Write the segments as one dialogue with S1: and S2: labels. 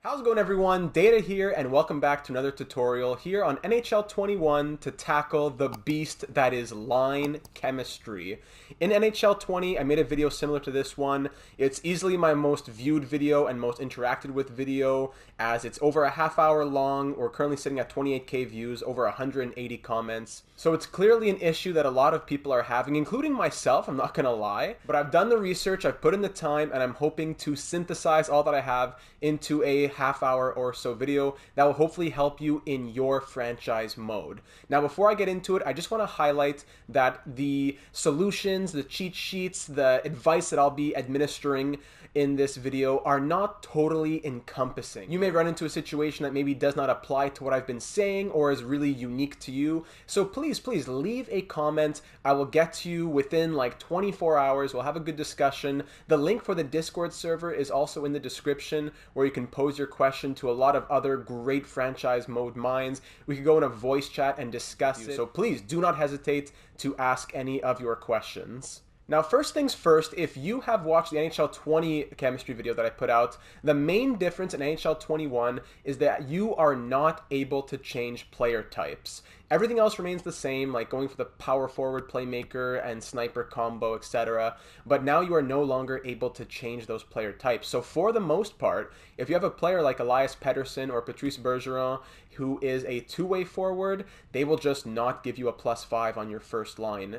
S1: How's it going, everyone? Data here, and welcome back to another tutorial here on NHL 21 to tackle the beast that is line chemistry. In NHL 20, I made a video similar to this one. It's easily my most viewed video and most interacted with video, as it's over a half hour long. We're currently sitting at 28K views, over 180 comments. So it's clearly an issue that a lot of people are having, including myself, I'm not gonna lie. But I've done the research, I've put in the time, and I'm hoping to synthesize all that I have into a half hour or so video that will hopefully help you in your franchise mode. Now, before I get into it, I just want to highlight that the solutions, the cheat sheets, the advice that I'll be administering in this video are not totally encompassing. You may run into a situation that maybe does not apply to what I've been saying or is really unique to you. So please leave a comment. I will get to you within like 24 hours. We'll have a good discussion. The link for the Discord server is also in the description, where you can pose your question to a lot of other great franchise mode minds. We could go in a voice chat and discuss it. So please do not hesitate to ask any of your questions. Now, first things first, if you have watched the NHL 20 chemistry video that I put out, the main difference in NHL 21 is that you are not able to change player types. Everything else remains the same, like going for the power forward playmaker and sniper combo, etc. But now you are no longer able to change those player types. So for the most part, if you have a player like Elias Pettersson or Patrice Bergeron, who is a two-way forward, they will just not give you a +5 on your first line.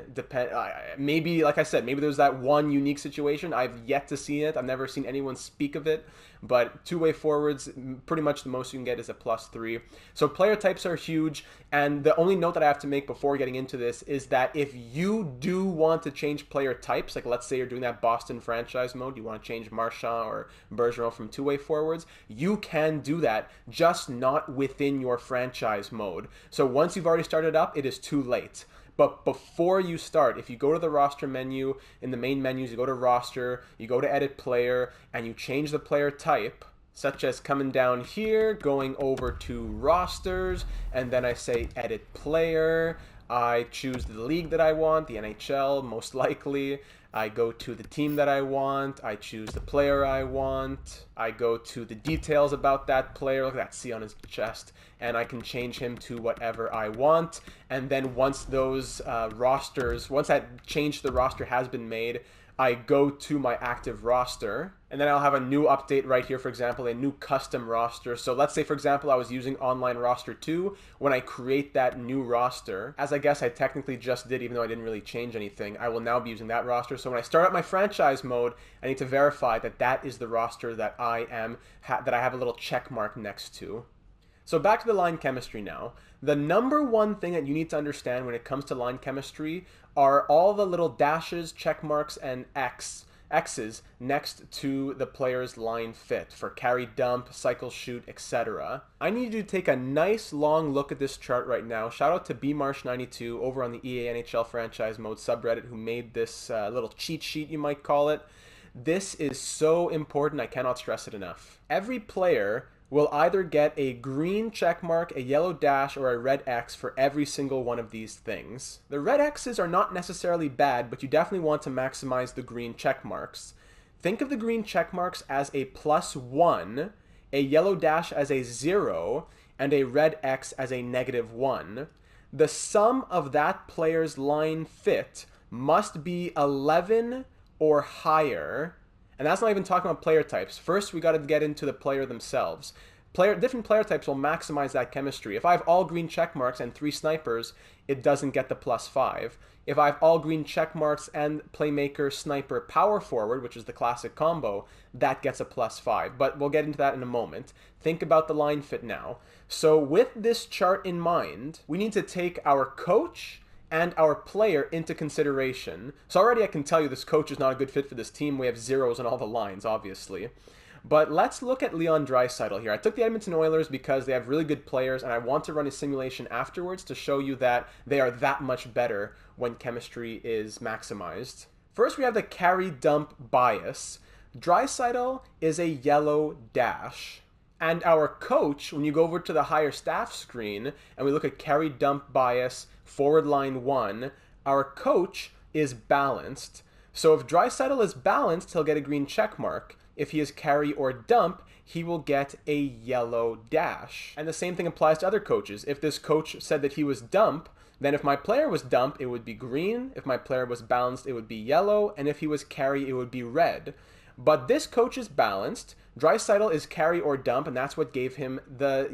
S1: Maybe, like I said, maybe there's that one unique situation. I've yet to see it. I've never seen anyone speak of it. But two-way forwards, pretty much the most you can get is a +3. So player types are huge. And the only note that I have to make before getting into this is that if you do want to change player types, like let's say you're doing that Boston franchise mode, you want to change Marchand or Bergeron from two-way forwards, you can do that, just not within your franchise mode. So once you've already started up, it is too late. But before you start, if you go to the roster menu, in the main menus, you go to roster, you go to edit player, and you change the player type, such as coming down here, going over to rosters, and then I say edit player. I choose the league that I want, the NHL, most likely. I go to the team that I want. I choose the player I want. I go to the details about that player. Look at that C on his chest. And I can change him to whatever I want. And then once those once that change to the roster has been made, I go to my active roster, and then I'll have a new update right here, for example, a new custom roster. So let's say, for example, I was using Online Roster 2. When I create that new roster, as I guess I technically just did, even though I didn't really change anything, I will now be using that roster. So when I start up my franchise mode, I need to verify that that is the roster that I have a little check mark next to. So back to the line chemistry now. The number one thing that you need to understand when it comes to line chemistry are all the little dashes, check marks, and X's next to the player's line fit for carry, dump, cycle, shoot, etc. I need you to take a nice long look at this chart right now. Shout out to bmarsh92 over on the EA NHL franchise mode subreddit who made this little cheat sheet, you might call it. This is so important, I cannot stress it enough. Every player will either get a green check mark, a yellow dash, or a red X for every single one of these things. The red X's are not necessarily bad, but you definitely want to maximize the green check marks. Think of the green check marks as a +1, a yellow dash as a 0, and a red X as a -1. The sum of that player's line fit must be 11 or higher. And that's not even talking about player types. First, we got to get into the player themselves. Different player types will maximize that chemistry. If I have all green check marks and 3 snipers, it doesn't get the +5. If I have all green check marks and playmaker, sniper, power forward, which is the classic combo, that gets a +5. But we'll get into that in a moment. Think about the line fit now. So with this chart in mind, we need to take our coach and our player into consideration. So already I can tell you this coach is not a good fit for this team. We have zeros on all the lines, obviously. But let's look at Leon Draisaitl here. I took the Edmonton Oilers because they have really good players, and I want to run a simulation afterwards to show you that they are that much better when chemistry is maximized. First, we have the carry dump bias. Draisaitl is a yellow dash. And our coach, when you go over to the higher staff screen and we look at carry dump bias, forward line 1, our coach is balanced. So if Draisaitl is balanced, he'll get a green check mark. If he is carry or dump, he will get a yellow dash. And the same thing applies to other coaches. If this coach said that he was dump, then if my player was dump, it would be green. If my player was balanced, it would be yellow. And if he was carry, it would be red. But this coach is balanced. Draisaitl is carry or dump, and that's what gave him the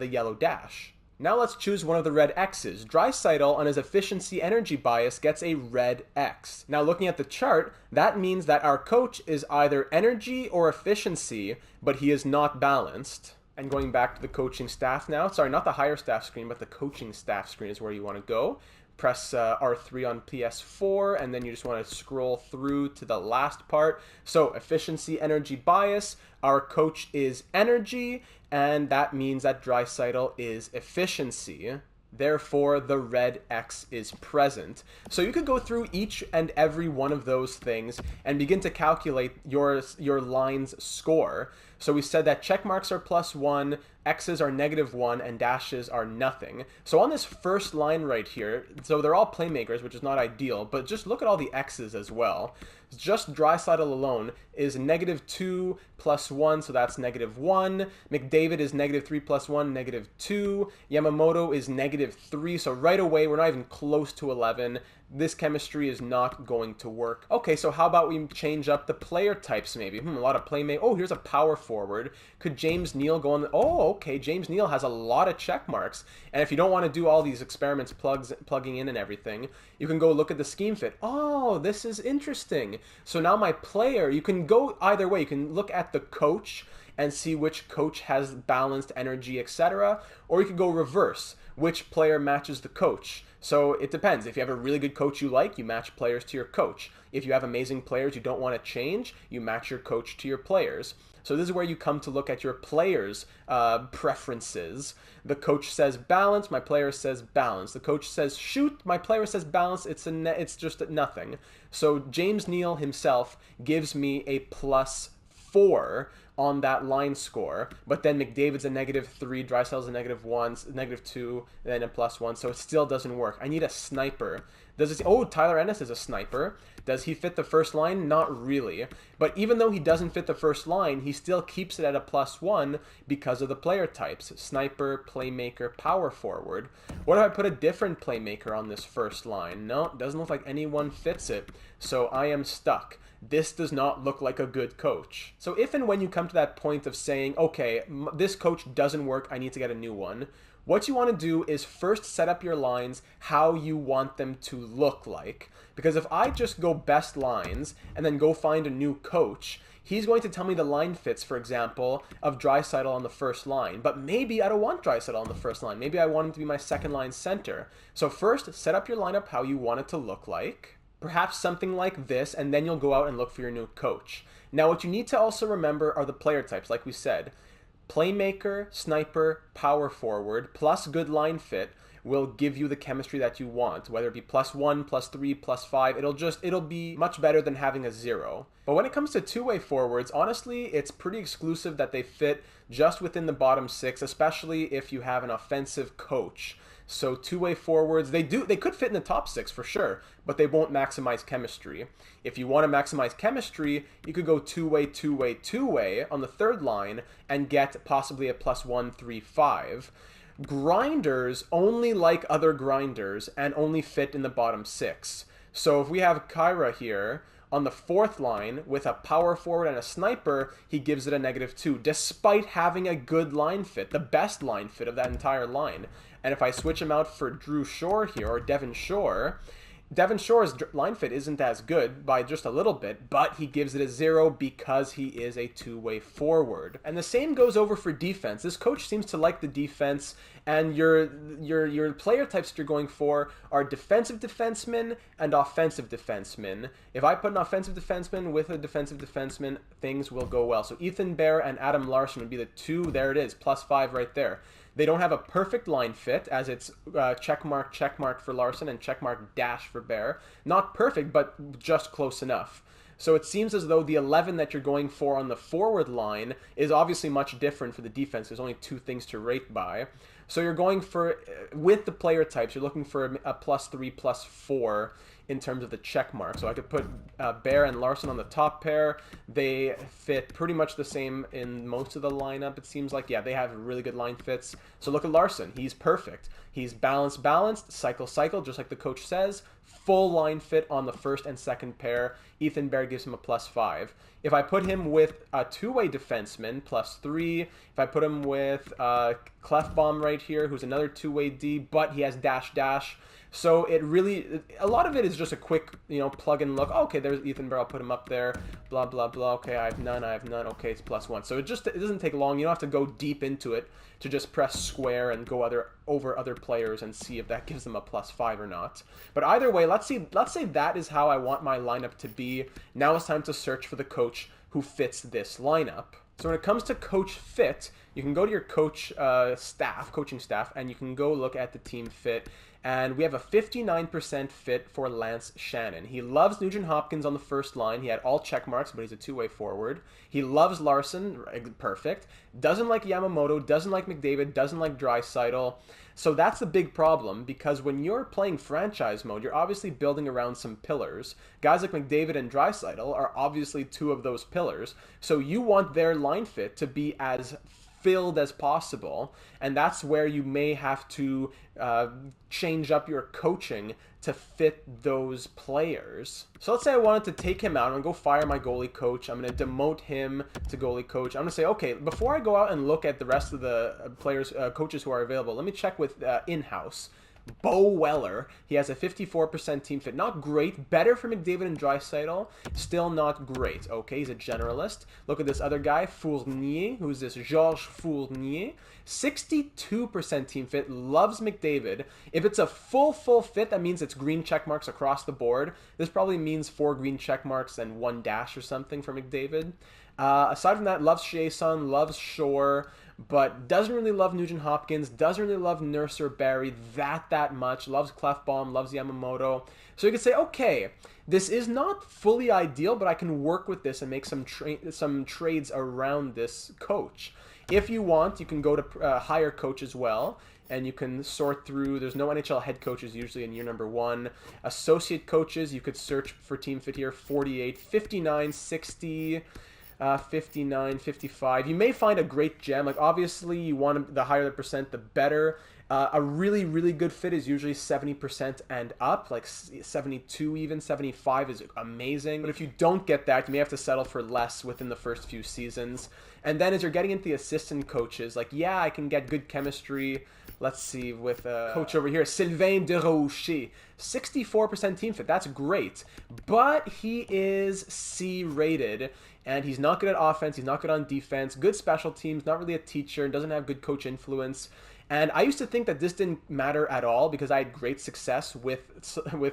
S1: yellow dash. Now let's choose one of the red X's. Draisaitl, on his efficiency energy bias, gets a red X. Now looking at the chart, that means that our coach is either energy or efficiency, but he is not balanced. And going back to the coaching staff now, sorry, not the higher staff screen, but the coaching staff screen is where you want to go. Press R3 on PS4, and then you just want to scroll through to the last part. So efficiency, energy, bias. Our coach is energy, and that means that Draisaitl is efficiency. Therefore, the red X is present. So you could go through each and every one of those things and begin to calculate your line's score. So we said that check marks are +1, X's are -1, and dashes are nothing. So on this first line right here, so they're all playmakers, which is not ideal, but just look at all the X's as well. Just Draisaitl alone is -2 +1, so that's -1. McDavid is -3 +1, -2. Yamamoto is -3, so right away we're not even close to 11. This chemistry is not going to work. Okay, so how about we change up the player types maybe? A lot of playmate. Oh, here's a power forward. Could James Neal go on? Oh, okay, James Neal has a lot of check marks. And if you don't want to do all these experiments plugging in and everything, you can go look at the scheme fit. Oh, this is interesting. So now my player, you can go either way. You can look at the coach and see which coach has balanced energy, etc. Or you could go reverse. Which player matches the coach? So it depends. If you have a really good coach you like, you match players to your coach. If you have amazing players you don't want to change, you match your coach to your players. So this is where you come to look at your players' preferences. The coach says balance, my player says balance. The coach says shoot, my player says balance. It's just nothing. So James Neal himself gives me a +4 on that line score, but then McDavid's a -3, Draisaitl's a -1, -2, and then a +1, so it still doesn't work. I need a sniper. Oh, Tyler Ennis is a sniper. Does he fit the first line? Not really. But even though he doesn't fit the first line, he still keeps it at a +1 because of the player types. Sniper, playmaker, power forward. What if I put a different playmaker on this first line? No, it doesn't look like anyone fits it, so I am stuck. This does not look like a good coach. So if and when you come to that point of saying, okay, this coach doesn't work, I need to get a new one, what you want to do is first set up your lines how you want them to look like. Because if I just go best lines and then go find a new coach, he's going to tell me the line fits, for example, of Draisaitl on the first line. But maybe I don't want Draisaitl on the first line. Maybe I want him to be my second line center. So first, set up your lineup how you want it to look like. Perhaps something like this, and then you'll go out and look for your new coach. Now, what you need to also remember are the player types, like we said. Playmaker, sniper, power forward, plus good line fit will give you the chemistry that you want, whether it be +1, +3, +5. It'll be much better than having a 0. But when it comes to two-way forwards, honestly, it's pretty exclusive that they fit just within the bottom 6, especially if you have an offensive coach. So two-way forwards, they could fit in the top 6 for sure, but they won't maximize chemistry. If you want to maximize chemistry, you could go two-way, two-way, two-way on the third line and get possibly a +1, 3, 5. Grinders only like other grinders and only fit in the bottom 6. So if we have Kyra here on the fourth line with a power forward and a sniper, he gives it a -2, despite having a good line fit, the best line fit of that entire line. And if I switch him out for Drew Shore here, or Devon Shore's line fit isn't as good by just a little bit, but he gives it a 0 because he is a two-way forward. And the same goes over for defense. This coach seems to like the defense, and your player types that you're going for are defensive defensemen and offensive defensemen. If I put an offensive defenseman with a defensive defenseman, things will go well. So Ethan Bear and Adam Larson would be the two. There it is, +5 right there. They don't have a perfect line fit, as it's check mark for Larson and check mark dash for Bear. Not perfect, but just close enough. So it seems as though the 11 that you're going for on the forward line is obviously much different for the defense. There's only 2 things to rate by. So you're going for, with the player types, you're looking for a +3, +4 in terms of the check mark. So I could put Bear and Larson on the top pair. They fit pretty much the same in most of the lineup, it seems like. Yeah, they have really good line fits. So look at Larson. He's perfect. He's balanced, cycle, just like the coach says. Full line fit on the first and second pair. Ethan Bear gives him a +5. If I put him with a two-way defenseman, +3. If I put him with Clefbaum right here, who's another two-way D, but he has dash. So it really, a lot of it is just a quick, plug and look. Oh, okay, there's Ethan Bear. I'll put him up there. Blah, blah, blah. Okay, I have none. Okay, it's +1. So it doesn't take long. You don't have to go deep into it to just press square and go over other players and see if that gives them a +5 or not. But either way, let's say that is how I want my lineup to be. Now it's time to search for the coach who fits this lineup. So when it comes to coach fit, you can go to your coaching staff, and you can go look at the team fit. And we have a 59% fit for Lance Shannon. He loves Nugent Hopkins on the first line. He had all check marks, but he's a two-way forward. He loves Larson, perfect. Doesn't like Yamamoto, doesn't like McDavid, doesn't like Draisaitl. So that's the big problem, because when you're playing franchise mode, you're obviously building around some pillars. Guys like McDavid and Draisaitl are obviously two of those pillars. So you want their line fit to be as filled as possible, and that's where you may have to change up your coaching to fit those players. So let's say I wanted to take him out. I'm gonna go fire my goalie coach. I'm gonna demote him to goalie coach. I'm gonna say, okay, before I go out and look at the rest of the players, coaches who are available, let me check with in-house. Bo Weller, he has a 54% team fit. Not great. Better for McDavid and Draisaitl. Still not great. Okay, he's a generalist. Look at this other guy, Fournier. Who's this? Georges Fournier. 62% team fit. Loves McDavid. If it's a full fit, that means it's green check marks across the board. This probably means 4 green check marks and 1 dash or something for McDavid. Aside from that, loves Chiasson, loves Shore, but doesn't really love Nugent Hopkins, doesn't really love Nurse or Barry that much, loves Clefbaum, loves Yamamoto. So you could say, okay, this is not fully ideal, but I can work with this and make some trades around this coach. If you want, you can go to hire coach as well, and you can sort through. There's no NHL head coaches usually in year number 1. Associate coaches, you could search for team fit here, 48, 59, 60... 59, 55. You may find a great gem. Like, obviously, you want the higher the percent, the better. A really good fit is usually 70% and up, like 72 even, 75 is amazing. But if you don't get that, you may have to settle for less within the first few seasons. And then as you're getting into the assistant coaches, like, yeah, I can get good chemistry. Let's see, with coach over here, Sylvain Desrochers, 64% team fit. That's great. But he is C-rated, and he's not good at offense. He's not good on defense. Good special teams, not really a teacher, doesn't have good coach influence. And I used to think that this didn't matter at all because I had great success with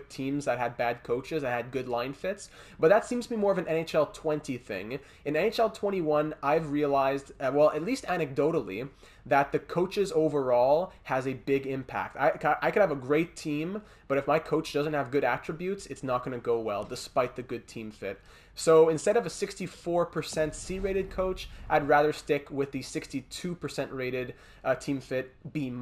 S1: teams that had bad coaches, that had good line fits. But that seems to be more of an NHL 20 thing. In NHL 21, I've realized, well, at least anecdotally, that the coaches overall has a big impact. I could have a great team, but if my coach doesn't have good attributes, it's not going to go well, despite the good team fit. So instead of a 64% C-rated coach, I'd rather stick with the 62% rated team fit B-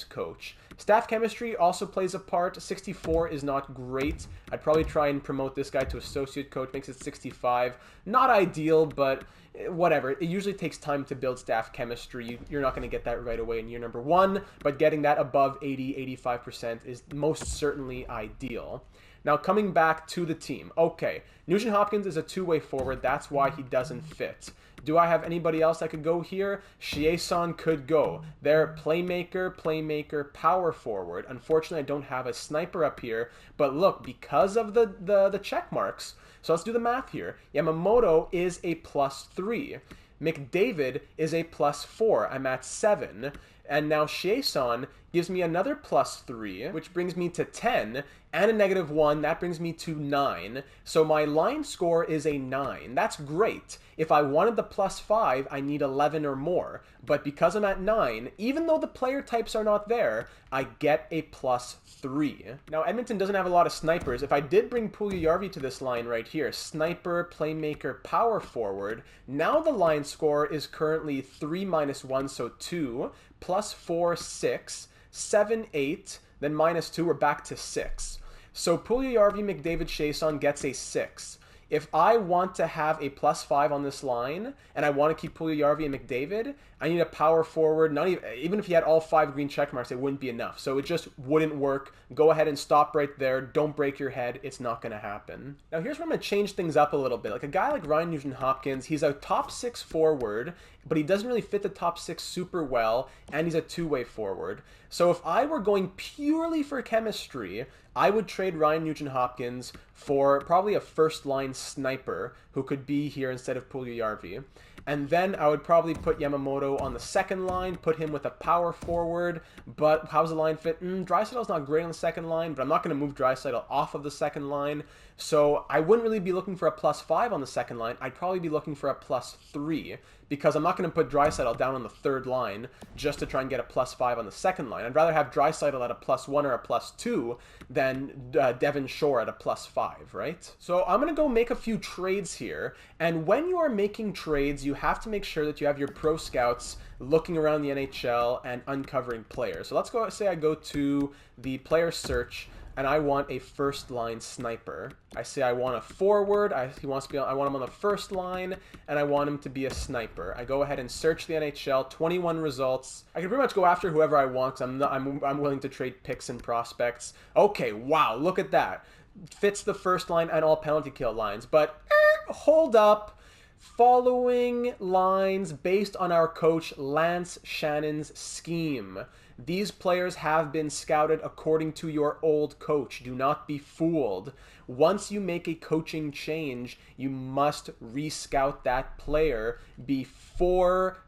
S1: coach. Staff chemistry also plays a part. 64 is not great. I'd probably try and promote this guy to associate coach, makes it 65. Not ideal, but whatever. It usually takes time to build staff chemistry. You're not going to get that right away in year number 1, but getting that above 80, 85% is most certainly ideal. Now, coming back to the team. Okay, Nugent Hopkins is a two-way forward. That's why he doesn't fit. Do I have anybody else that could go here? Chiasson could go. They're playmaker, power forward. Unfortunately, I don't have a sniper up here. But look, because of the check marks, so let's do the math here. Yamamoto is a +3. McDavid is a +4. I'm at 7. And now Chiasson gives me another +3, which brings me to 10, and a -1. That brings me to 9. So my line score is a 9. That's great. If I wanted the +5, I need 11 or more. But because I'm at 9, even though the player types are not there, I get a +3. Now, Edmonton doesn't have a lot of snipers. If I did bring Puljujarvi to this line right here, sniper, playmaker, power forward, now the line score is currently 3 - 1, so 2, +4, 6, 7, 8, then -2, we're back to 6. So Puljujarvi, McDavid, Chiasson gets a 6. If I want to have a +5 on this line, and I want to keep Puljujarvi and McDavid, I need a power forward. Not even if he had all 5 green check marks, it wouldn't be enough. So it just wouldn't work. Go ahead and stop right there. Don't break your head. It's not going to happen. Now here's where I'm going to change things up a little bit. Like a guy like Ryan Nugent-Hopkins, he's a top 6 forward, but he doesn't really fit the top 6 super well, and he's a two-way forward. So if I were going purely for chemistry, I would trade Ryan Nugent-Hopkins for probably a first-line sniper who could be here instead of Puljujarvi. And then I would probably put Yamamoto on the second line, put him with a power forward. But how's the line fit? Draisaitl's not great on the second line, but I'm not going to move Draisaitl off of the second line. So I wouldn't really be looking for a +5 on the second line. I'd probably be looking for a +3 because I'm not going to put Draisaitl down on the third line just to try and get a +5 on the second line. I'd rather have Draisaitl at a +1 or a +2 than Devon Shore at a +5, right? So I'm going to go make a few trades here. And when you are making trades, you have to make sure that you have your pro scouts looking around the NHL and uncovering players. So let's go, say I go to the player search and I want a first line sniper. I say I want a forward, I want him on the first line, and I want him to be a sniper. I go ahead and search the NHL, 21 results. I can pretty much go after whoever I want because I'm willing to trade picks and prospects. Okay, wow, look at that. Fits the first line and all penalty kill lines, but hold up. Following lines based on our coach Lance Shannon's scheme. These players have been scouted according to your old coach. Do not be fooled. Once you make a coaching change, you must re-scout that player before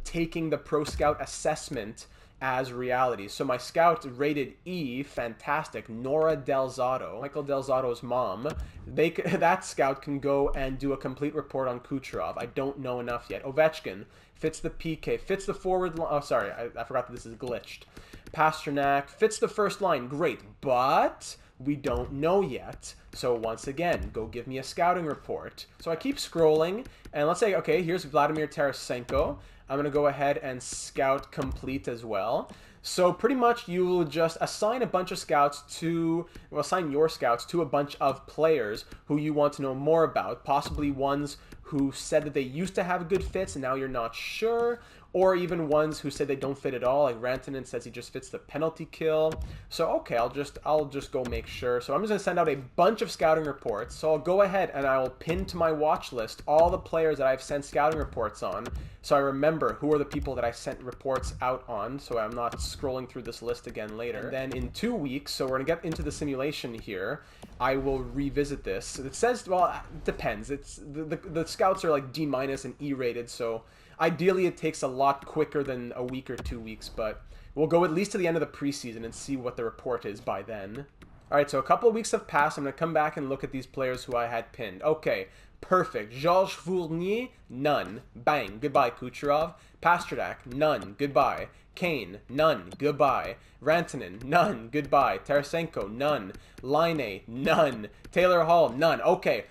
S1: taking the Pro Scout assessment as reality. So my scout rated E, fantastic, Nora Delzato, Michael Delzato's mom. That scout can go and do a complete report on Kucherov. I don't know enough yet. Ovechkin fits the PK, fits the forward line. Oh, sorry, I forgot that this is glitched. Pasternak fits the first line, great, but we don't know yet. So once again, go give me a scouting report. So I keep scrolling, and let's say, okay, here's Vladimir Tarasenko. I'm going to go ahead and scout complete as well. So pretty much you will just assign a bunch of scouts to, well, assign your scouts to a bunch of players who you want to know more about, possibly ones who said that they used to have good fits and now you're not sure, or even ones who said they don't fit at all, like Rantanen says he just fits the penalty kill. So okay, I'll just go make sure. So I'm just going to send out a bunch of scouting reports. So I'll go ahead and I will pin to my watch list all the players that I've sent scouting reports on, so I remember who are the people that I sent reports out on, so I'm not scrolling through this list again later. And then in 2 weeks, so we're going to get into the simulation here, I will revisit this. It says, well, it depends. It's the scouts are like D- and E rated, so ideally it takes a lot quicker than a week or 2 weeks, but we'll go at least to the end of the preseason and see what the report is by then. Alright, so a couple of weeks have passed. I'm going to come back and look at these players who I had pinned. Okay, perfect. Georges Fournier, none. Bang, goodbye Kucherov. Pasternak, none, goodbye. Kane, none, goodbye. Rantanen, none, goodbye. Tarasenko, none. Laine, none. Taylor Hall, none. Okay,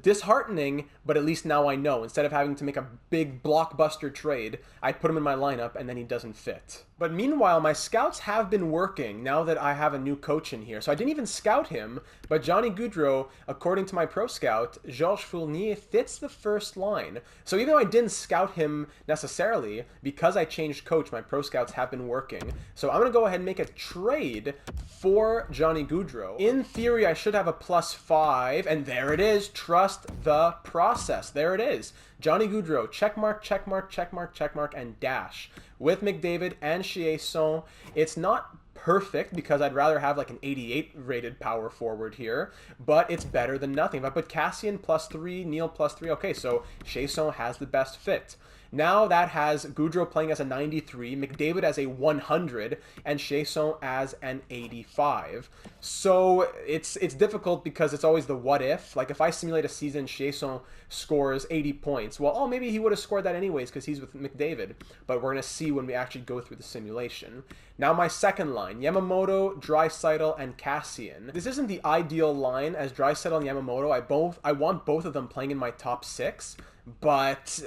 S1: disheartening, but at least now I know. Instead of having to make a big blockbuster trade, I put him in my lineup and then he doesn't fit. But meanwhile, my scouts have been working now that I have a new coach in here. So I didn't even scout him, but Johnny Gaudreau, according to my pro scout, Georges Fournier fits the first line. So even though I didn't scout him necessarily, because I changed coach, my pro scouts have been working. So I'm going to go ahead and make a trade for Johnny Gaudreau. In theory, I should have a +5, and there it is. Trust the process. There it is. Johnny Gaudreau, checkmark, checkmark, checkmark, checkmark, and dash. With McDavid and Chiasson, it's not perfect because I'd rather have like an 88 rated power forward here, but it's better than nothing. If I put Cassian +3, Neil +3, okay, so Chiasson has the best fit. Now that has Gaudreau playing as a 93, McDavid as a 100, and Chiasson as an 85. So it's difficult because it's always the what if. Like if I simulate a season, Chiasson scores 80 points. Well, oh, maybe he would have scored that anyways because he's with McDavid. But we're going to see when we actually go through the simulation. Now my second line, Yamamoto, Draisaitl, and Cassian. This isn't the ideal line as Draisaitl and Yamamoto. I want both of them playing in my top 6. but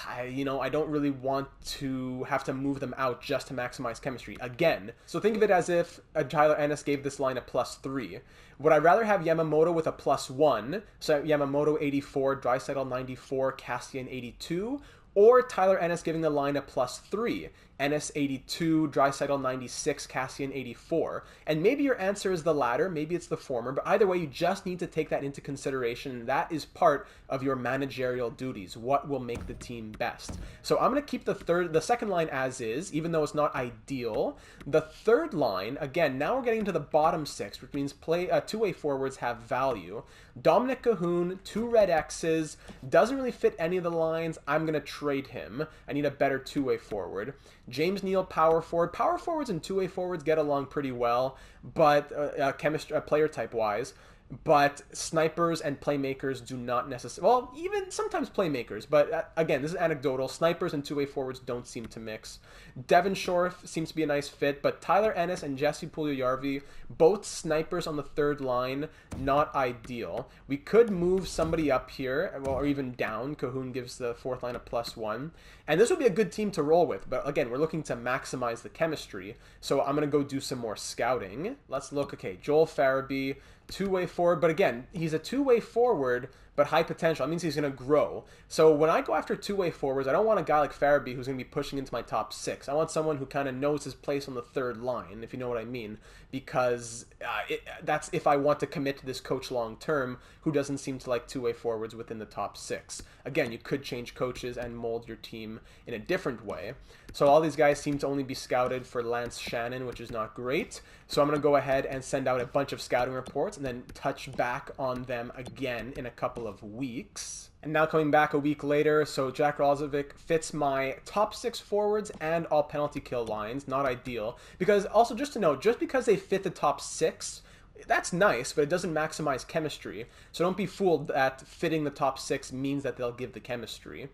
S1: I don't really want to have to move them out just to maximize chemistry again. So think of it as if Tyler Ennis gave this line a +3. Would I rather have Yamamoto with a +1, so Yamamoto 84, Draisaitl 94, Cassian 82, or Tyler Ennis giving the line a +3, Ennis 82, Draisaitl 96, Cassian 84? And maybe your answer is the latter, maybe it's the former, but either way, you just need to take that into consideration, and that is part of your managerial duties. What will make the team best? So I'm going to keep the second line as is, even though it's not ideal. The third line, again, now we're getting into the bottom six, which means two-way forwards have value. Dominic Cahoon, 2 red X's, doesn't really fit any of the lines. I'm going to trade him. I need a better two-way forward. James Neal, power forward. Power forwards and two-way forwards get along pretty well, but player type wise. But snipers and playmakers do not necessarily, well, even sometimes playmakers, but again, this is anecdotal. Snipers and two-way forwards don't seem to mix. Devon Shore seems to be a nice fit, but Tyler Ennis and Jesse Puljujarvi, both snipers on the third line, not ideal. We could move somebody up here, or even down. Cahoon gives the fourth line a +1, and this would be a good team to roll with, but again, we're looking to maximize the chemistry, so I'm going to go do some more scouting. Let's look, okay, Joel Farabee, two-way forward, but again, he's a two-way forward, but high potential. That means he's going to grow. So when I go after two-way forwards, I don't want a guy like Farabee who's going to be pushing into my top 6. I want someone who kind of knows his place on the third line, if you know what I mean, because that's if I want to commit to this coach long-term, who doesn't seem to like two-way forwards within the top 6. Again, you could change coaches and mold your team in a different way. So all these guys seem to only be scouted for Lance Shannon, which is not great. So I'm going to go ahead and send out a bunch of scouting reports and then touch back on them again in a couple of weeks. And now coming back a week later, so Jack Roslovic fits my top 6 forwards and all penalty kill lines. Not ideal. Because also, just to note, just because they fit the top 6, that's nice, but it doesn't maximize chemistry. So don't be fooled that fitting the top 6 means that they'll give the chemistry.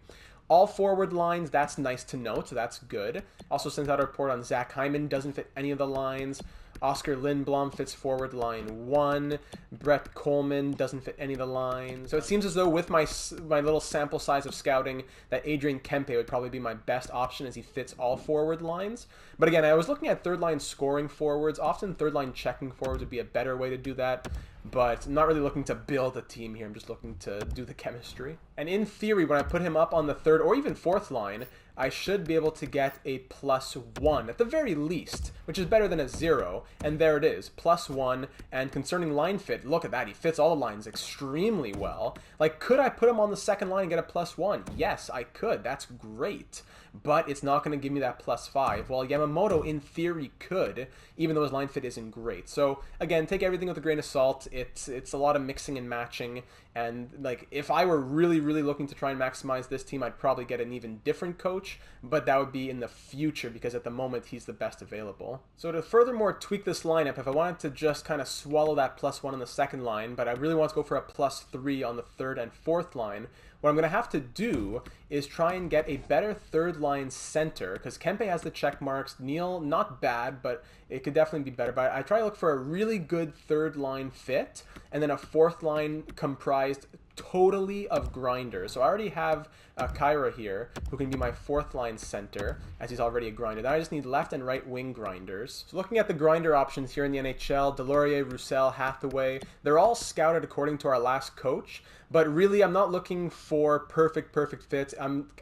S1: All forward lines, that's nice to note, so that's good. Also sent out a report on Zach Hyman, doesn't fit any of the lines. Oscar Lindblom fits forward line 1. Brett Coleman doesn't fit any of the lines. So it seems as though with my little sample size of scouting that Adrian Kempe would probably be my best option as he fits all forward lines. But again, I was looking at third line scoring forwards. Often third line checking forwards would be a better way to do that. But I'm not really looking to build a team here. I'm just looking to do the chemistry. And in theory, when I put him up on the third or even fourth line, I should be able to get a +1 at the very least, which is better than a 0. And there it is, +1. And concerning line fit, look at that. He fits all the lines extremely well. Like, could I put him on the second line and get a +1? Yes, I could. That's great. But it's not going to give me that +5. While Yamamoto, in theory, could, even though his line fit isn't great. So, again, take everything with a grain of salt. It's a lot of mixing and matching. And, like, if I were really, really looking to try and maximize this team, I'd probably get an even different coach. But that would be in the future, because at the moment, he's the best available. So to furthermore tweak this lineup, if I wanted to just kind of swallow that +1 on the second line, but I really want to go for a +3 on the third and fourth line, what I'm going to have to do is try and get a better third line center, because Kempe has the check marks. Neal, not bad, but it could definitely be better. But I try to look for a really good third line fit, and then a fourth line comprised totally of grinders. So I already have Kyra here, who can be my fourth line center, as he's already a grinder. Then I just need left and right wing grinders. So looking at the grinder options here in the NHL, Delorier, Roussel, Hathaway, they're all scouted according to our last coach. But really, I'm not looking for perfect fits.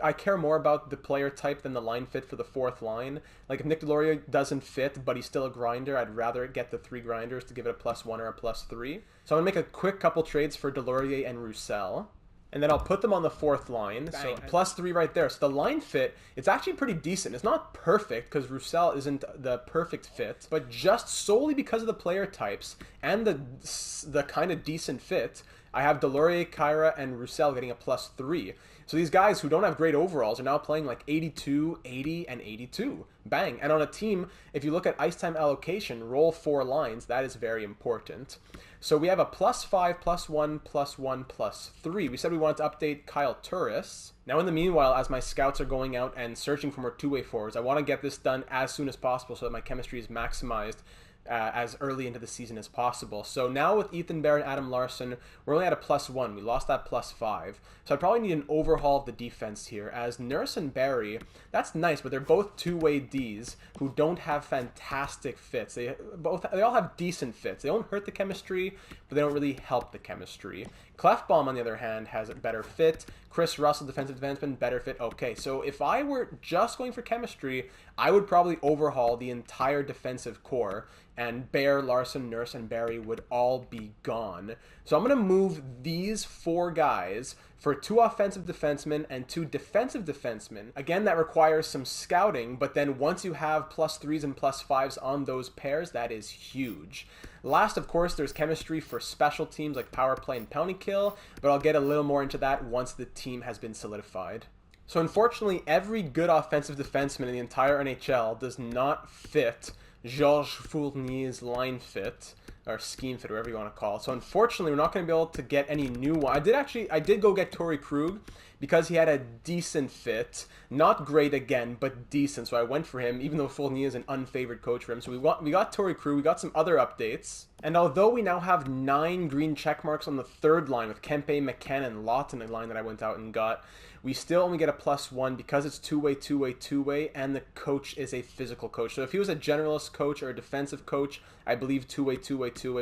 S1: I care more about the player type than the line fit for the fourth line. Like, if Nick Delorier doesn't fit, but he's still a grinder, I'd rather get the 3 grinders to give it a +1 or a +3. So I'm going to make a quick couple trades for Delorier and Roussel. And then I'll put them on the fourth line. Bang. So +3 right there. So the line fit, it's actually pretty decent. It's not perfect because Roussel isn't the perfect fit, but just solely because of the player types and the kind of decent fit, I have Delorier, Kyra, and Roussel getting a +3. So these guys who don't have great overalls are now playing like 82, 80, and 82. Bang. And on a team, if you look at ice time allocation, roll 4 lines, that is very important. So we have a +5, +1, +1, +3. We said we wanted to update Kyle Turris. Now in the meanwhile, as my scouts are going out and searching for more two-way forwards, I want to get this done as soon as possible so that my chemistry is maximized as early into the season as possible. So now with Ethan Bear and Adam Larsson, we're only at a +1. We lost that +5. So I probably need an overhaul of the defense here, as Nurse and Barry, that's nice, but they're both two-way Ds who don't have fantastic fits. They all have decent fits. They don't hurt the chemistry, but they don't really help the chemistry. Clefbaum, on the other hand, has a better fit. Chris Russell, defensive defenseman, better fit. Okay, so if I were just going for chemistry, I would probably overhaul the entire defensive core, and Bear, Larson, Nurse, and Barry would all be gone. So I'm going to move these 4 guys for 2 offensive defensemen and 2 defensive defensemen. Again, that requires some scouting, but then once you have +3s and +5s on those pairs, that is huge. Last, of course, there's chemistry for special teams like power play and penalty kill, but I'll get a little more into that once the team has been solidified. So unfortunately, every good offensive defenseman in the entire NHL does not fit Georges Fournier's line fit, or scheme fit, whatever you want to call it. So unfortunately, we're not going to be able to get any new one. I did go get Torrey Krug because he had a decent fit. Not great again, but decent. So I went for him, even though Fournier is an unfavored coach for him. So we got Torrey Krug. We got some other updates. And although we now have 9 green check marks on the 3rd line with Kempe, McKenna, and Lawton, the line that I went out and got, we still only get a +1 because it's two-way, and the coach is a physical coach. So if he was a generalist coach or a defensive coach, I believe two-way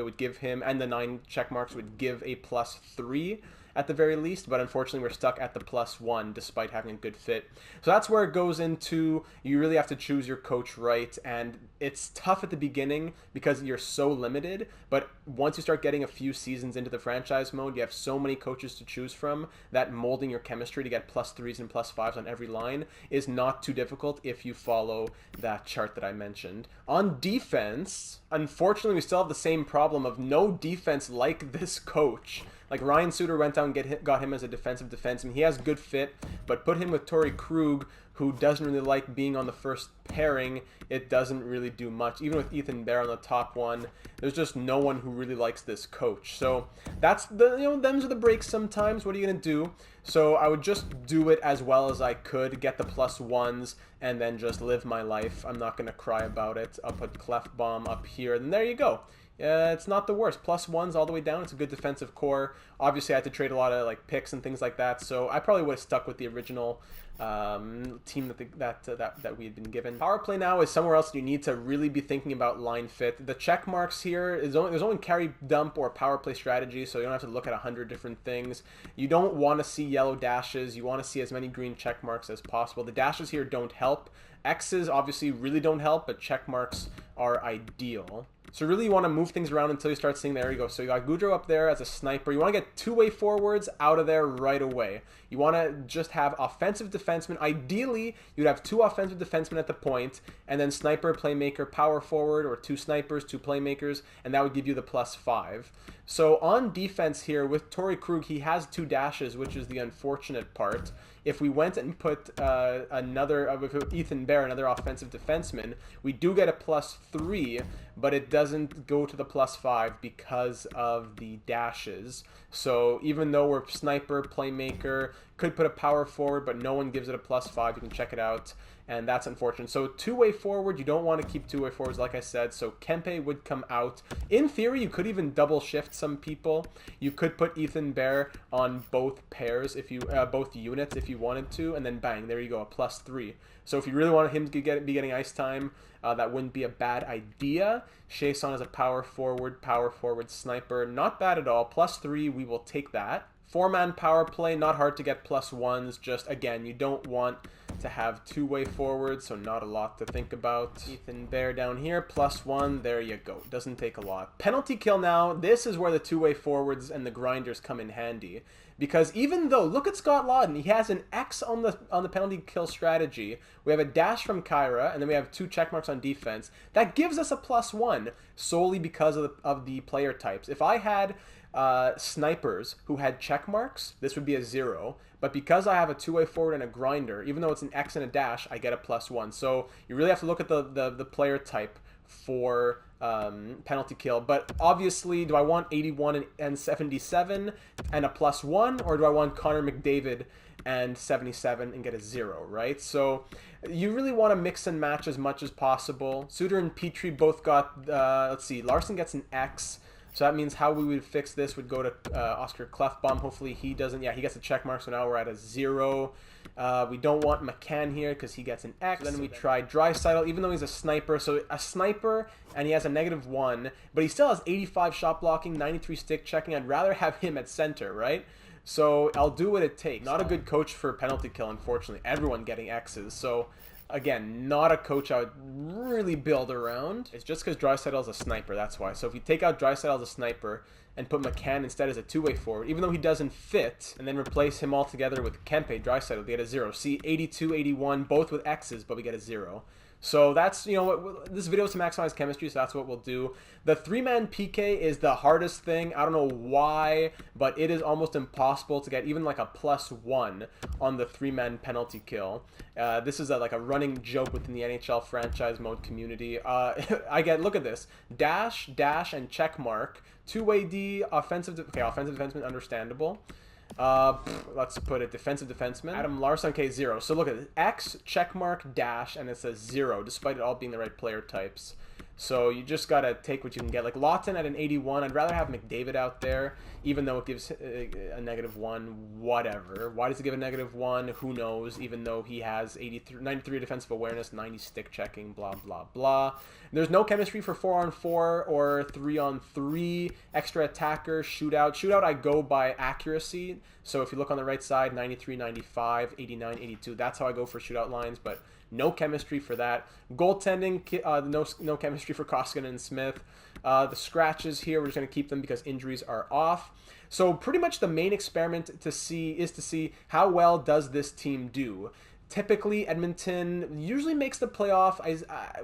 S1: would give him, and the 9 check marks would give a +3 at the very least, but unfortunately we're stuck at the +1 despite having a good fit. So that's where it goes into, you really have to choose your coach right, and it's tough at the beginning because you're so limited, but once you start getting a few seasons into the franchise mode, you have so many coaches to choose from that molding your chemistry to get +3s and +5s on every line is not too difficult if you follow that chart that I mentioned. On defense, unfortunately we still have the same problem of no defense like this coach. Like Ryan Suter went down and got him as a defensive defenseman. He has good fit, but put him with Torrey Krug, who doesn't really like being on the first pairing. It doesn't really do much. Even with Ethan Bear on the top one, there's just no one who really likes this coach. So that's them's are the breaks sometimes. What are you gonna do? So I would just do it as well as I could, get the +1s, and then just live my life. I'm not gonna cry about it. I'll put Clefbaum up here, and there you go. It's not the worst. +1s all the way down. It's a good defensive core. Obviously, I had to trade a lot of picks and things like that, so I probably would have stuck with the original team that we had been given. Power play now is somewhere else you need to really be thinking about line fit. The check marks here there's only carry, dump, or power play strategy, so you don't have to look at 100 different things. You don't want to see yellow dashes. You want to see as many green check marks as possible. The dashes here don't help. X's obviously really don't help, but check marks are ideal. So really you want to move things around until you start seeing, there you go. So you got Goudreau up there as a sniper. You want to get two-way forwards out of there right away. You want to just have offensive defensemen. Ideally, you'd have 2 offensive defensemen at the point, and then sniper, playmaker, power forward, or 2 snipers, 2 playmakers, and that would give you the +5. So on defense here, with Torrey Krug, he has 2 dashes, which is the unfortunate part. If we went and put with Ethan Bear, another offensive defenseman, we do get a +3, but it doesn't go to the +5 because of the dashes. So even though we're sniper, playmaker, could put a power forward, but no one gives it a +5. You can check it out, and that's unfortunate. So two-way forward, you don't want to keep two-way forwards, like I said, so Kempe would come out. In theory, you could even double shift some people. You could put Ethan Bear on both pairs, if you both units if you wanted to, and then bang, there you go, a +3. So if you really wanted him to be getting ice time, that wouldn't be a bad idea. Chiasson is a power forward sniper, not bad at all. +3, we will take that. 4-man power play, not hard to get +1s. Just, again, you don't want to have two-way forwards, so not a lot to think about. Ethan Bear down here, +1, there you go. Doesn't take a lot. Penalty kill now, this is where the two-way forwards and the grinders come in handy. Because even though, look at Scott Lawton, he has an X on the penalty kill strategy. We have a dash from Kyra, and then we have 2 check marks on defense. That gives us a +1 solely because of the player types. If I had snipers who had check marks, this would be a 0. But because I have a two-way forward and a grinder, even though it's an X and a dash, I get a +1. So you really have to look at the player type for penalty kill. But obviously, do I want 81 and 77 and a +1, or do I want Connor McDavid and 77 and get a 0, right? So you really want to mix and match as much as possible. Suter and Petrie both got, let's see, Larson gets an X. So that means how we would fix this would go to Oscar Klefbom. Hopefully he doesn't. Yeah, he gets a check mark, so now we're at a 0. We don't want McCann here because he gets an X. So then we try Draisaitl, even though he's a sniper. So a sniper, and he has a -1, but he still has 85 shot blocking, 93 stick checking. I'd rather have him at center, right? So I'll do what it takes. Not a good coach for penalty kill, unfortunately. Everyone getting X's. So again, not a coach I would really build around. It's just because Draisaitl is a sniper, that's why. So if you take out Draisaitl as a sniper and put McCann instead as a two-way forward, even though he doesn't fit, and then replace him altogether with Kempe, Draisaitl, we get a 0. See, 82, 81, both with X's, but we get a 0. So that's, you know, what this video is to maximize chemistry, so that's what we'll do. The 3-man PK is the hardest thing. I don't know why, but it is almost impossible to get even like a +1 on the 3-man penalty kill. This is like a running joke within the NHL franchise mode community. I get, look at this, dash, dash, and check mark. Two-way D, offensive defenseman, understandable. Let's put it defensive defenseman. Adam Larsson, okay, 0. So look at it. X, checkmark, dash, and it says 0, despite it all being the right player types. So you just gotta take what you can get. Like Lawton at an 81. I'd rather have McDavid out there, even though it gives a -1. Whatever. Why does it give a -1? Who knows? Even though he has 93 defensive awareness, 90 stick checking, blah blah blah. There's no chemistry for 4-on-4 or 3-on-3. Extra attacker, shootout. Shootout I go by accuracy. So if you look on the right side, 93, 95, 89, 82. That's how I go for shootout lines, but no chemistry for that. Goaltending, no chemistry for Koskinen and Smith. The scratches here, we're just going to keep them because injuries are off. So pretty much the main experiment is to see how well does this team do. Typically, Edmonton usually makes the playoff.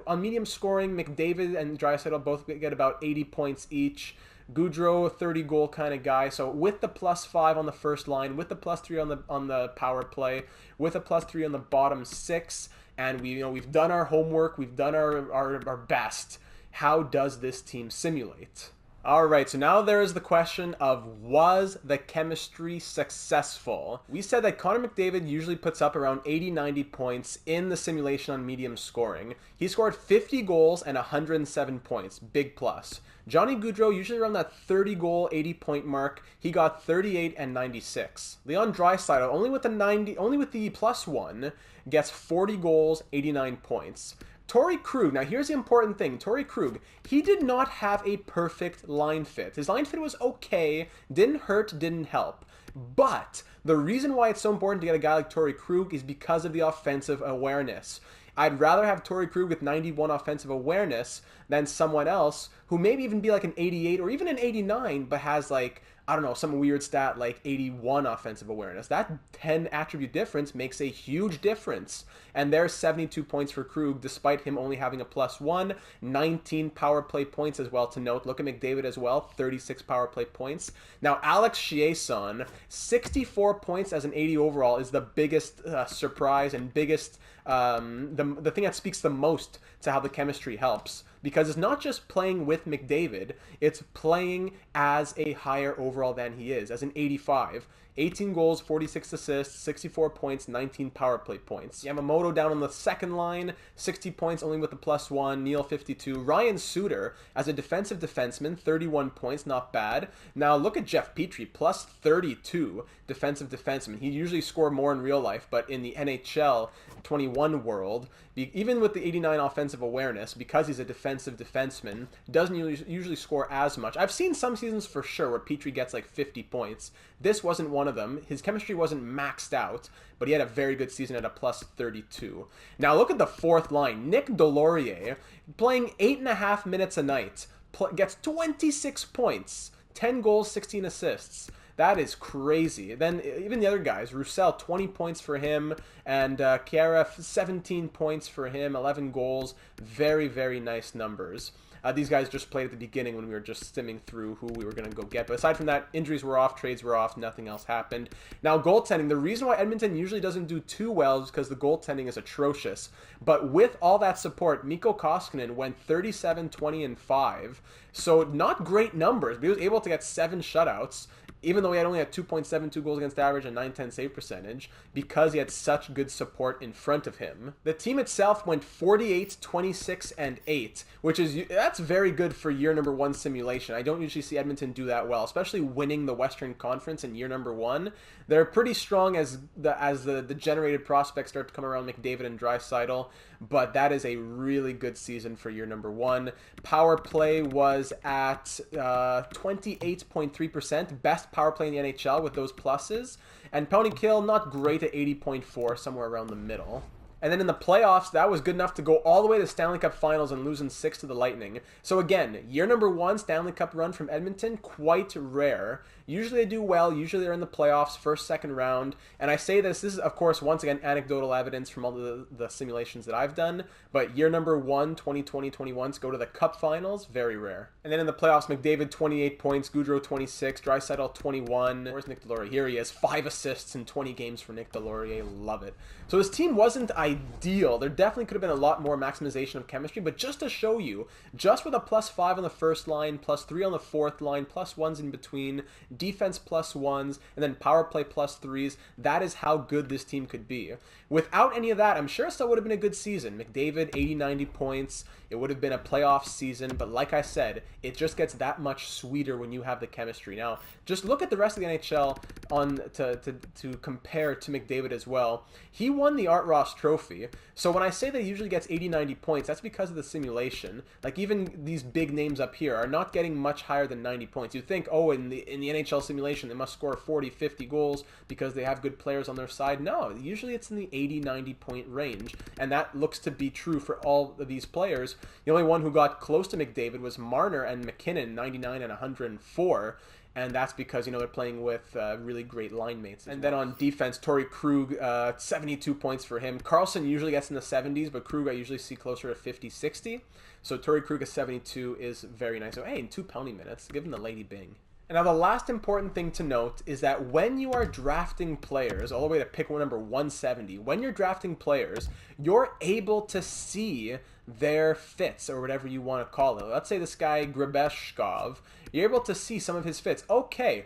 S1: On medium scoring, McDavid and Draisaitl both get about 80 points each. Goudreau, 30-goal kind of guy. So with the +5 on the first line, with the +3 on the power play, with a +3 on the bottom 6, and we've done our homework, we've done our best. How does this team simulate? All right, so now there is the question of, was the chemistry successful? We said that Connor McDavid usually puts up around 80-90 points in the simulation on medium scoring. He scored 50 goals and 107 points, big plus. Johnny Gaudreau, usually around that 30-goal, 80-point mark, he got 38 and 96. Leon Draisaitl, only with the +1, gets 40 goals, 89 points. Torrey Krug, now here's the important thing. Torrey Krug, he did not have a perfect line fit. His line fit was okay, didn't hurt, didn't help. But the reason why it's so important to get a guy like Torrey Krug is because of the offensive awareness. I'd rather have Torrey Krug with 91 offensive awareness than someone else who maybe even be like an 88 or even an 89, but has like, I don't know, some weird stat like 81 offensive awareness. That 10 attribute difference makes a huge difference. And there's 72 points for Krug, despite him only having a +1, 19 power play points as well to note. Look at McDavid as well, 36 power play points. Now, Alex Chiasson, 64 points as an 80 overall is the biggest surprise and biggest, the thing that speaks the most to how the chemistry helps. Because it's not just playing with McDavid, it's playing as a higher overall than he is, as an 85. 18 goals, 46 assists, 64 points, 19 power play points. Yamamoto down on the second line, 60 points only with the +1. Neal, 52. Ryan Suter as a defensive defenseman, 31 points, not bad. Now look at Jeff Petrie, +32 defensive defenseman. He usually scored more in real life, but in the NHL 21 world, even with the 89 offensive awareness, because he's a defensive defenseman, doesn't usually score as much. I've seen some seasons for sure where Petrie gets like 50 points. This wasn't one of them. His chemistry wasn't maxed out, but he had a very good season at a +32. Now look at the fourth line. Nick Delorier, playing 8.5 minutes a night, gets 26 points, 10 goals, 16 assists. That is crazy. Then even the other guys, Roussel, 20 points for him, and Kierev, 17 points for him, 11 goals. Very, very nice numbers. These guys just played at the beginning when we were just stimming through who we were going to go get. But aside from that, injuries were off, trades were off, nothing else happened. Now, goaltending, the reason why Edmonton usually doesn't do too well is because the goaltending is atrocious. But with all that support, Mikko Koskinen went 37, 20, and 5. So not great numbers, but he was able to get 7 shutouts, even though he had only had 2.72 goals against average and 910 save percentage, because he had such good support in front of him. The team itself went 48, 26, and 8, that's very good for year number 1 simulation. I don't usually see Edmonton do that well, especially winning the Western Conference in year number 1. They're pretty strong as the generated prospects start to come around, McDavid and Draisaitl, but that is a really good season for year number 1. Power play was at 28.3%, best power play in the NHL with those pluses, and penalty kill not great at 80.4, somewhere around the middle. And then in the playoffs, that was good enough to go all the way to Stanley Cup Finals and losing 6 to the Lightning. So again, year number 1 Stanley Cup run from Edmonton, quite rare. Usually they do well. Usually they're in the playoffs, first, second round. And I say this is, of course, once again, anecdotal evidence from all the simulations that I've done. But year number 1, 2020-21, to go to the Cup Finals, very rare. And then in the playoffs, McDavid, 28 points, Gaudreau, 26, Draisaitl, 21. Where's Nick Delorier? Here he is, 5 assists in 20 games for Nick Delorier. Love it. So his team wasn't ideal. There definitely could have been a lot more maximization of chemistry, but just to show you, just with a +5 on the first line, +3 on the fourth line, +1s in between, defense +1s, and then power play +3s, that is how good this team could be. Without any of that, I'm sure it still would have been a good season. McDavid, 80, 90 points. It would have been a playoff season, but like I said, it just gets that much sweeter when you have the chemistry. Now, just look at the rest of the NHL to compare to McDavid as well. He won the Art Ross Trophy, so when I say that he usually gets 80, 90 points, that's because of the simulation. Like, even these big names up here are not getting much higher than 90 points. You'd think, oh, in the NHL simulation, they must score 40, 50 goals because they have good players on their side. No, usually it's in the 80, 90 point range, and that looks to be true for all of these players. The only one who got close to McDavid was Marner and McKinnon, 99 and 104. And that's because, they're playing with really great line mates. And then on defense, Torrey Krug, 72 points for him. Carlson usually gets in the 70s, but Krug I usually see closer to 50, 60. So Torrey Krug at 72 is very nice. So, hey, in 2 penalty minutes, give him the Lady Bing. And now the last important thing to note is that when you are drafting players, all the way to pick one number 170, when you're drafting players, you're able to see their fits, or whatever you want to call it. Let's say this guy, Grabeshkov, you're able to see some of his fits. Okay,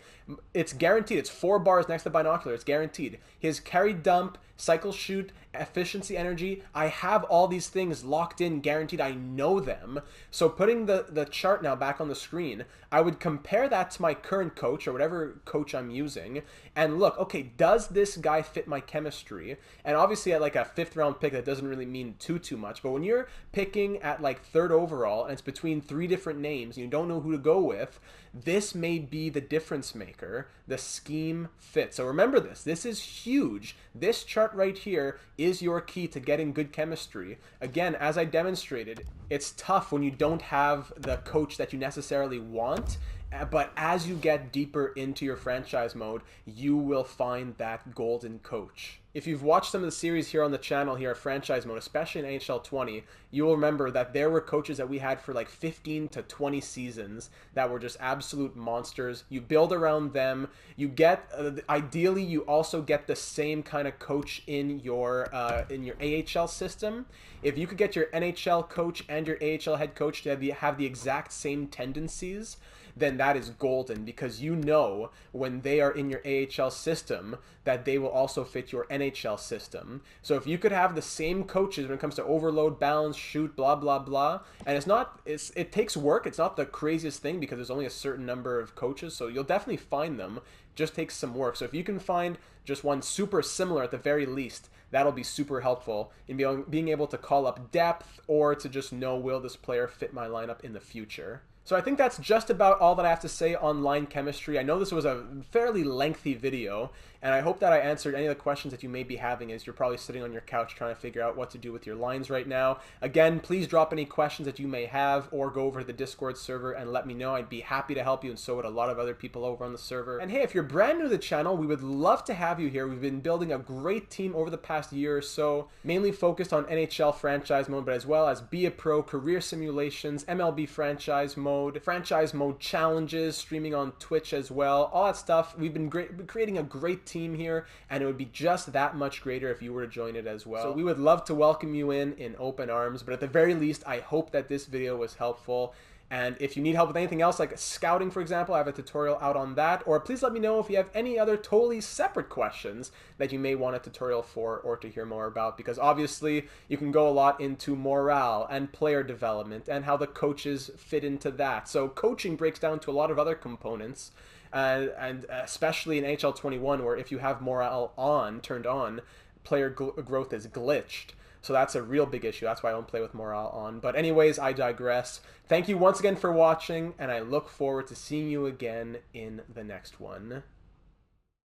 S1: it's guaranteed. It's 4 bars next to binocular. It's guaranteed. His carry dump, cycle shoot, efficiency energy, I have all these things locked in, guaranteed. I know them. So putting the chart now back on the screen, I would compare that to my current coach or whatever coach I'm using and look, okay, does this guy fit my chemistry? And obviously at like a 5th round pick, that doesn't really mean too much. But when you're picking at like 3rd overall and it's between 3 different names and you don't know who to go with, this may be the difference maker. The scheme fits. So remember this. This is huge. This chart right here is your key to getting good chemistry. Again, as I demonstrated, it's tough when you don't have the coach that you necessarily want. But as you get deeper into your franchise mode, you will find that golden coach. If you've watched some of the series here on the channel here at Franchise Mode, especially in NHL 20, you will remember that there were coaches that we had for like 15 to 20 seasons that were just absolute monsters. You build around them. You get, ideally, you also get the same kind of coach in your AHL system. If you could get your NHL coach and your AHL head coach to have the exact same tendencies, then that is golden, because you know when they are in your AHL system that they will also fit your NHL system. So if you could have the same coaches when it comes to overload, balance, shoot, blah, blah, blah, and it takes work. It's not the craziest thing because there's only a certain number of coaches, so you'll definitely find them. Just takes some work. So if you can find just one super similar at the very least, that'll be super helpful in being able to call up depth or to just know, will this player fit my lineup in the future? So I think that's just about all that I have to say on line chemistry. I know this was a fairly lengthy video, and I hope that I answered any of the questions that you may be having as you're probably sitting on your couch trying to figure out what to do with your lines right now. Again, please drop any questions that you may have or go over to the Discord server and let me know. I'd be happy to help you, and so would a lot of other people over on the server. And hey, if you're brand new to the channel, we would love to have you here. We've been building a great team over the past year or so, mainly focused on NHL franchise mode, but as well as Be a Pro, career simulations, MLB franchise mode challenges, streaming on Twitch as well, all that stuff. We've been creating a great team here, and it would be just that much greater if you were to join it as well. So we would love to welcome you in open arms, but at the very least, I hope that this video was helpful. And if you need help with anything else, like scouting, for example, I have a tutorial out on that. Or please let me know if you have any other totally separate questions that you may want a tutorial for or to hear more about. Because obviously, you can go a lot into morale and player development and how the coaches fit into that. So coaching breaks down to a lot of other components. And especially in NHL 21, where if you have morale turned on, player growth is glitched. So that's a real big issue. That's why I don't play with morale on. But anyways, I digress. Thank you once again for watching, and I look forward to seeing you again in the next one.